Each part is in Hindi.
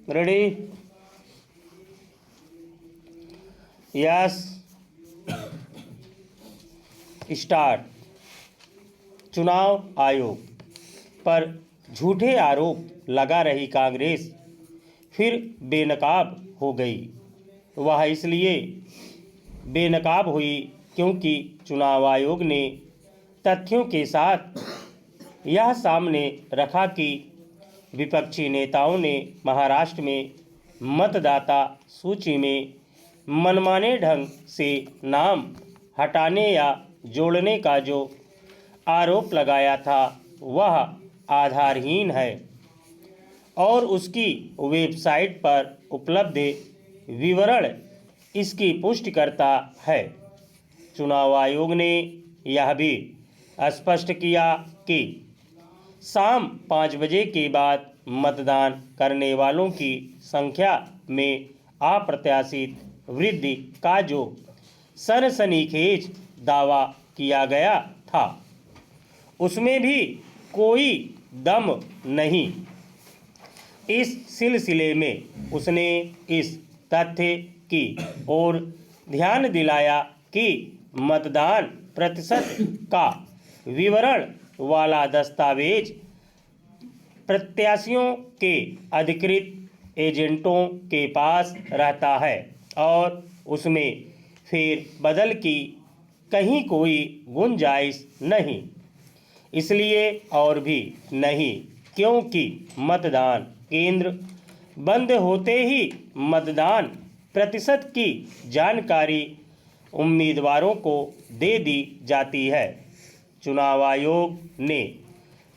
रेडी? Yes, start. चुनाव आयोग पर झूठे आरोप लगा रही कांग्रेस फिर बेनकाब हो गई। वह इसलिए बेनकाब हुई क्योंकि चुनाव आयोग ने तथ्यों के साथ यह सामने रखा कि विपक्षी नेताओं ने महाराष्ट्र में मतदाता सूची में मनमाने ढंग से नाम हटाने या जोड़ने का जो आरोप लगाया था वह आधारहीन है और उसकी वेबसाइट पर उपलब्ध विवरण इसकी पुष्टि करता है। चुनाव आयोग ने यह भी स्पष्ट किया कि शाम 5 बजे के बाद मतदान करने वालों की संख्या में अप्रत्याशित वृद्धि का जो सनसनीखेज दावा किया गया था उसमें भी कोई दम नहीं। इस सिलसिले में उसने इस तथ्य की ओर ध्यान दिलाया कि मतदान प्रतिशत का विवरण वाला दस्तावेज प्रत्याशियों के अधिकृत एजेंटों के पास रहता है और उसमें फेरबदल की कहीं कोई गुंजाइश नहीं। इसलिए और भी नहीं क्योंकि मतदान केंद्र बंद होते ही मतदान प्रतिशत की जानकारी उम्मीदवारों को दे दी जाती है। चुनाव आयोग ने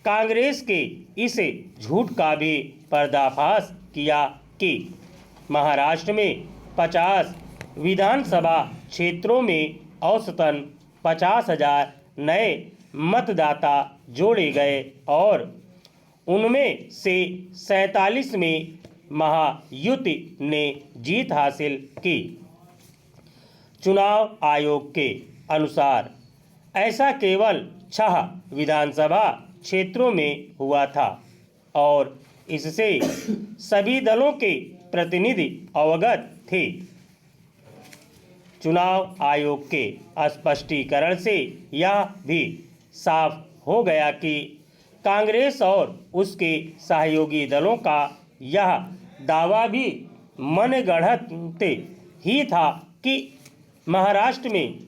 कांग्रेस के इस झूठ का भी पर्दाफाश किया कि महाराष्ट्र में 50 विधानसभा क्षेत्रों में औसतन 50,000 नए मतदाता जोड़े गए और उनमें से 47 में महायुति ने जीत हासिल की। चुनाव आयोग के अनुसार ऐसा केवल 6 विधानसभा क्षेत्रों में हुआ था और इससे सभी दलों के प्रतिनिधि अवगत थे। चुनाव आयोग के स्पष्टीकरण से यह भी साफ हो गया कि कांग्रेस और उसके सहयोगी दलों का यह दावा भी मनगढ़ंत ही था कि महाराष्ट्र में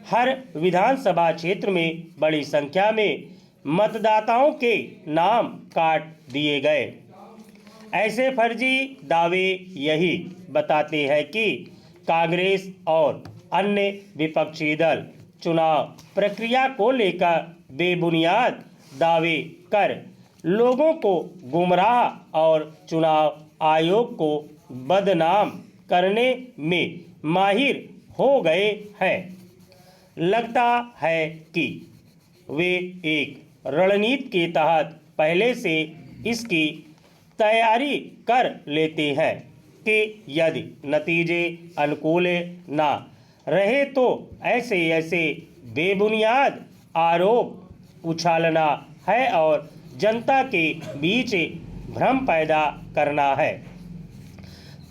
हर विधानसभा क्षेत्र में बड़ी संख्या में मतदाताओं के नाम काट दिए गए। ऐसे फर्जी दावे यही बताते हैं कि कांग्रेस और अन्य विपक्षी दल चुनाव प्रक्रिया को लेकर बेबुनियाद दावे कर लोगों को गुमराह और चुनाव आयोग को बदनाम करने में माहिर हो गए हैं। लगता है कि वे एक रणनीति के तहत पहले से इसकी तैयारी कर लेते हैं कि यदि नतीजे अनुकूल ना रहे तो ऐसे बेबुनियाद आरोप उछालना है और जनता के बीच भ्रम पैदा करना है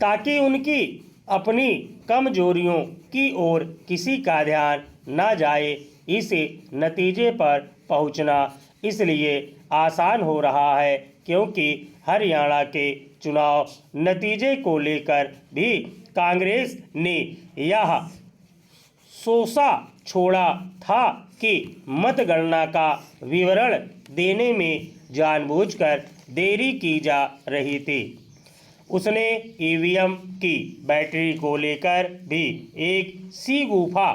ताकि उनकी अपनी कमजोरियों की ओर किसी का ध्यान न जाए। इस नतीजे पर पहुंचना इसलिए आसान हो रहा है क्योंकि हरियाणा के चुनाव नतीजे को लेकर भी कांग्रेस ने यह सोचा छोड़ा था कि मतगणना का विवरण देने में जानबूझकर देरी की जा रही थी। उसने ईवीएम की बैटरी को लेकर भी एक सीगुफा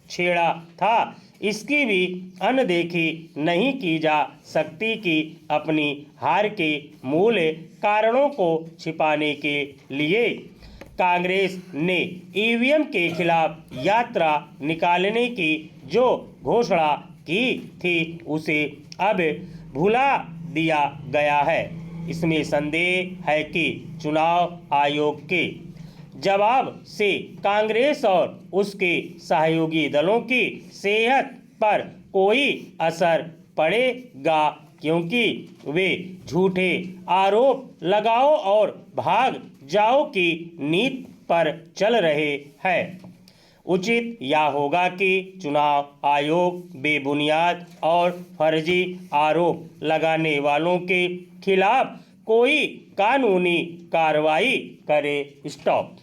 छेड़ा था। इसकी भी अनदेखी नहीं की जा सकती कि अपनी हार के मूल कारणों को छिपाने के लिए कांग्रेस ने ईवीएम के खिलाफ यात्रा निकालने की जो घोषणा की थी उसे अब भुला दिया गया है। इसमें संदेह है कि चुनाव आयोग के जवाब से कांग्रेस और उसके सहयोगी दलों की सेहत पर कोई असर पड़ेगा क्योंकि वे झूठे आरोप लगाओ और भाग जाओ की नीति पर चल रहे हैं। उचित यह होगा कि चुनाव आयोग बेबुनियाद और फर्जी आरोप लगाने वालों के खिलाफ कोई कानूनी कार्रवाई करे। स्टॉप।